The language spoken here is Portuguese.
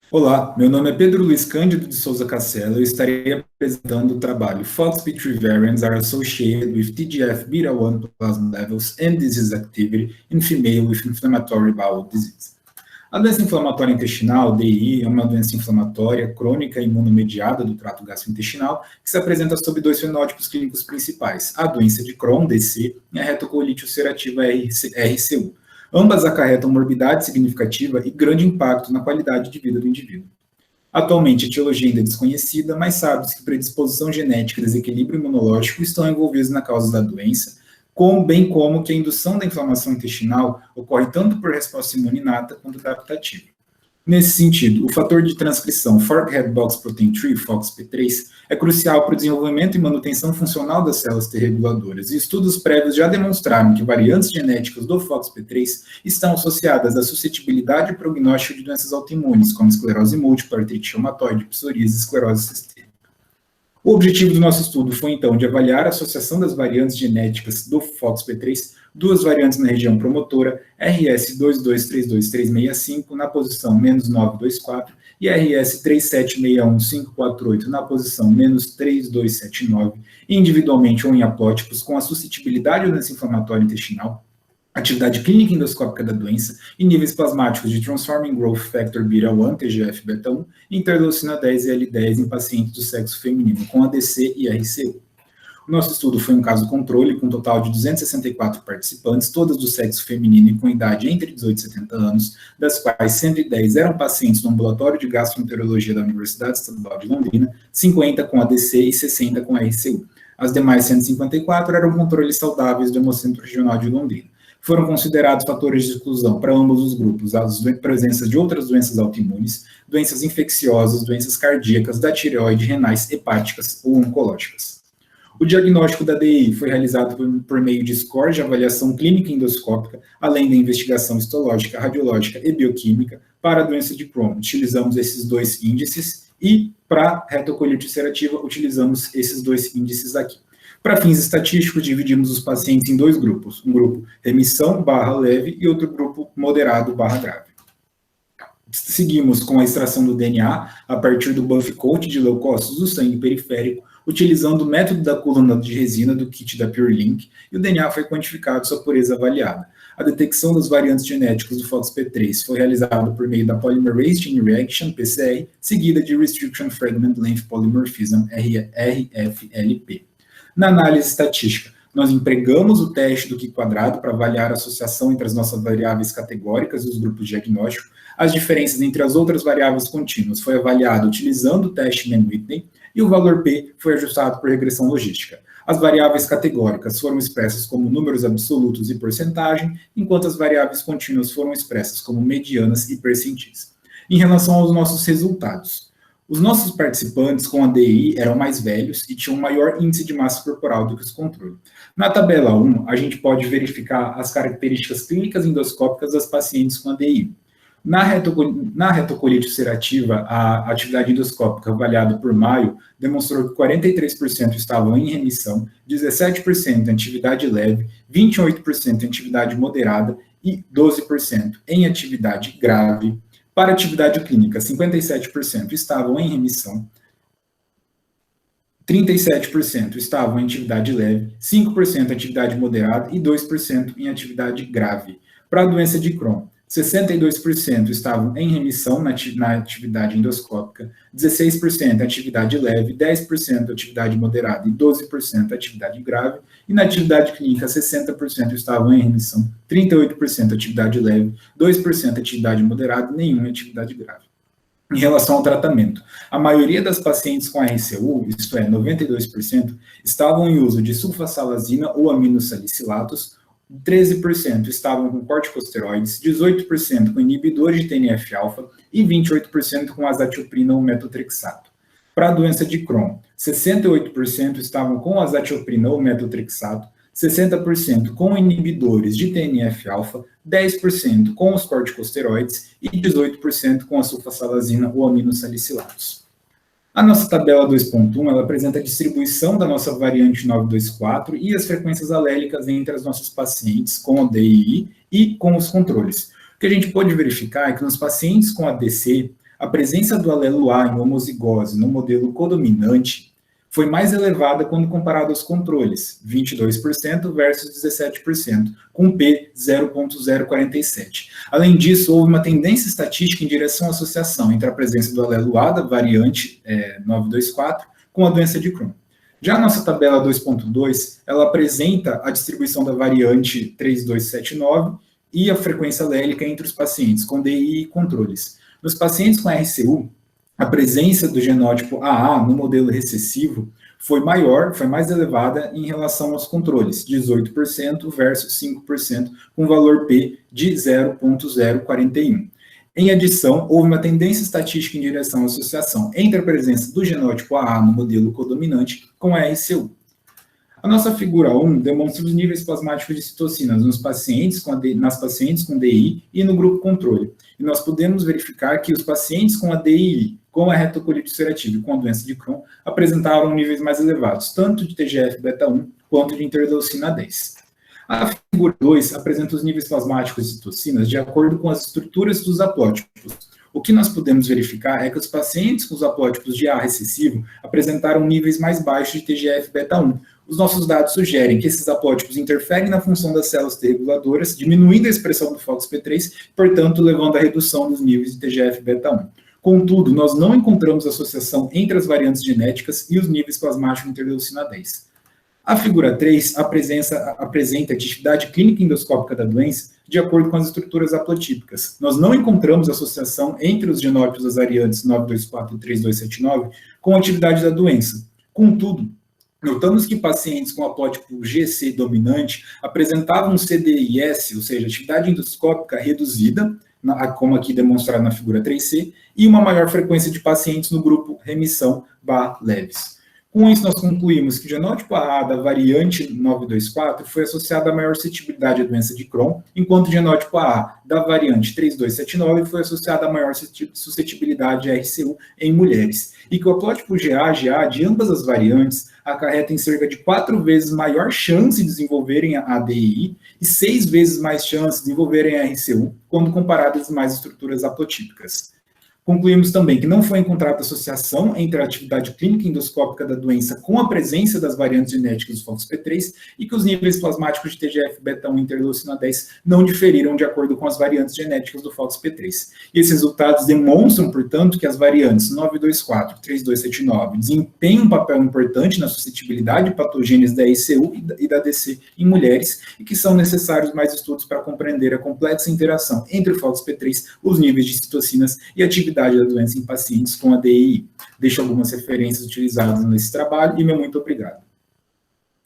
Olá, meu nome é Pedro Luiz Cândido de Souza Castelo e eu estarei apresentando o trabalho FOXP3 variants are associated with TGF-beta1 plasma levels and disease activity in female with inflammatory bowel disease. A doença inflamatória intestinal, DI, é uma doença inflamatória crônica e imunomediada do trato gastrointestinal que se apresenta sob dois fenótipos clínicos principais, a doença de Crohn, DC, e a retocolite ulcerativa, RCU. Ambas acarretam morbidade significativa e grande impacto na qualidade de vida do indivíduo. Atualmente, a etiologia ainda é desconhecida, mas sabe-se que predisposição genética e desequilíbrio imunológico estão envolvidos na causa da doença, bem como que a indução da inflamação intestinal ocorre tanto por resposta imune inata quanto adaptativa. Nesse sentido, o fator de transcrição Forkhead Box Protein 3, FOXP3, é crucial para o desenvolvimento e manutenção funcional das células T reguladoras, e estudos prévios já demonstraram que variantes genéticas do FOXP3 estão associadas à suscetibilidade e prognóstico de doenças autoimunes, como esclerose múltipla, artrite reumatoide, psoríase e esclerose sistêmica. O objetivo do nosso estudo foi, então, de avaliar a associação das variantes genéticas do FOXP3, duas variantes na região promotora, RS2232365 na posição -924 e RS3761548 na posição -3279, individualmente ou em haplótipos, com a suscetibilidade à doença inflamatória intestinal, atividade clínica endoscópica da doença e níveis plasmáticos de Transforming Growth Factor beta-1, TGF-beta1, e interleucina 10 e L10 em pacientes do sexo feminino com ADC e RCU. O nosso estudo foi um caso controle com um total de 264 participantes, todas do sexo feminino e com idade entre 18 e 70 anos, das quais 110 eram pacientes do ambulatório de gastroenterologia da Universidade Estadual de Londrina, 50 com ADC e 60 com RCU. As demais 154 eram controles saudáveis do Hemocentro Regional de Londrina. Foram considerados fatores de exclusão para ambos os grupos, a presença de outras doenças autoimunes, doenças infecciosas, doenças cardíacas, da tireoide, renais, hepáticas ou oncológicas. O diagnóstico da DI foi realizado por meio de score de avaliação clínica endoscópica, além da investigação histológica, radiológica e bioquímica para a doença de Crohn. Utilizamos esses dois índices e para retocolite ulcerativa utilizamos esses dois índices aqui. Para fins estatísticos, dividimos os pacientes em dois grupos, um grupo remissão /leve e outro grupo moderado /grave. Seguimos com a extração do DNA a partir do buff coat de leucócitos do sangue periférico, utilizando o método da coluna de resina do kit da PureLink, e o DNA foi quantificado, sua pureza avaliada. A detecção das variantes genéticas do FOXP3 foi realizada por meio da Polymerase Chain Reaction, PCR, seguida de Restriction Fragment Length Polymorphism, RFLP. Na análise estatística, nós empregamos o teste do Q² para avaliar a associação entre as nossas variáveis categóricas e os grupos diagnósticos. As diferenças entre as outras variáveis contínuas foi avaliado utilizando o teste Mann-Whitney e o valor P foi ajustado por regressão logística. As variáveis categóricas foram expressas como números absolutos e porcentagem, enquanto as variáveis contínuas foram expressas como medianas e percentis. Em relação aos nossos resultados, os nossos participantes com a DI eram mais velhos e tinham um maior índice de massa corporal do que os controles. Na tabela 1, a gente pode verificar as características clínicas endoscópicas das pacientes com a DI. Na retocolite ulcerativa, a atividade endoscópica avaliada por Maio demonstrou que 43% estavam em remissão, 17% em atividade leve, 28% em atividade moderada e 12% em atividade grave. Para atividade clínica, 57% estavam em remissão, 37% estavam em atividade leve, 5% em atividade moderada e 2% em atividade grave. Para a doença de Crohn, 62% estavam em remissão na atividade endoscópica, 16% em atividade leve, 10% em atividade moderada e 12% em atividade grave, e na atividade clínica 60% estavam em remissão, 38% em atividade leve, 2% em atividade moderada e nenhuma em atividade grave. Em relação ao tratamento, a maioria das pacientes com RCU, isto é, 92%, estavam em uso de sulfasalazina ou aminosalicilatos, 13% estavam com corticosteroides, 18% com inibidores de TNF-alfa e 28% com azatioprina ou metotrexato. Para a doença de Crohn, 68% estavam com azatioprina ou metotrexato, 60% com inibidores de TNF-alfa, 10% com os corticosteroides e 18% com a sulfasalazina ou aminosalicilatos. A nossa tabela 2.1, ela apresenta a distribuição da nossa variante 924 e as frequências alélicas entre as nossas pacientes com a DI e com os controles. O que a gente pode verificar é que nos pacientes com ADC, a presença do alelo A em homozigose no modelo codominante foi mais elevada quando comparado aos controles, 22% versus 17%, com P 0.047. Além disso, houve uma tendência estatística em direção à associação entre a presença do alelo A da variante 924 com a doença de Crohn. Já a nossa tabela 2.2, ela apresenta a distribuição da variante 3279 e a frequência alélica entre os pacientes com DI e controles. Nos pacientes com RCU, a presença do genótipo AA no modelo recessivo foi maior, foi mais elevada em relação aos controles, 18% versus 5%, com valor P de 0.041. Em adição, houve uma tendência estatística em direção à associação entre a presença do genótipo AA no modelo codominante com a RCU. A nossa figura 1 demonstra os níveis plasmáticos de citocinas nas pacientes com DI e no grupo controle. E nós podemos verificar que os pacientes com a DI, com a retocolite ulcerativa e com a doença de Crohn, apresentaram níveis mais elevados, tanto de TGF-beta1 quanto de interleucina 10. A figura 2 apresenta os níveis plasmáticos de citocinas de acordo com as estruturas dos aplótipos. O que nós podemos verificar é que os pacientes com os aplótipos de A recessivo apresentaram níveis mais baixos de TGF-beta1. Os nossos dados sugerem que esses aplótipos interferem na função das células T reguladoras, diminuindo a expressão do FOXP3, portanto, levando à redução dos níveis de TGF-beta1. Contudo, nós não encontramos associação entre as variantes genéticas e os níveis plasmáticos de interleucina 10. A figura 3 apresenta a atividade clínica endoscópica da doença de acordo com as estruturas haplotípicas. Nós não encontramos associação entre os genótipos das variantes 924 e 3279 com a atividade da doença. Contudo, notamos que pacientes com haplótipo GC dominante apresentavam CDIS, ou seja, atividade endoscópica reduzida, como aqui demonstrado na figura 3C, e uma maior frequência de pacientes no grupo remissão/leves. Com isso, nós concluímos que o genótipo AA da variante 924 foi associado a maior suscetibilidade à doença de Crohn, enquanto o genótipo AA da variante 3279 foi associado a maior suscetibilidade à RCU em mulheres, e que o haplótipo GA de ambas as variantes acarreta em cerca de 4 vezes maior chance de desenvolverem a ADI e 6 vezes mais chance de desenvolverem a RCU, quando comparadas às demais estruturas haplotípicas. Concluímos também que não foi encontrada associação entre a atividade clínica endoscópica da doença com a presença das variantes genéticas do FOXP3 e que os níveis plasmáticos de TGF-beta1 e interleucina 10 não diferiram de acordo com as variantes genéticas do FOXP3. E esses resultados demonstram, portanto, que as variantes 924 e 3279 desempenham um papel importante na suscetibilidade de patogênios da ICU e da DC em mulheres e que são necessários mais estudos para compreender a complexa interação entre o FOXP3, os níveis de citocinas e a atividade da doença em pacientes com ADI. Deixo algumas referências utilizadas nesse trabalho e meu muito obrigado.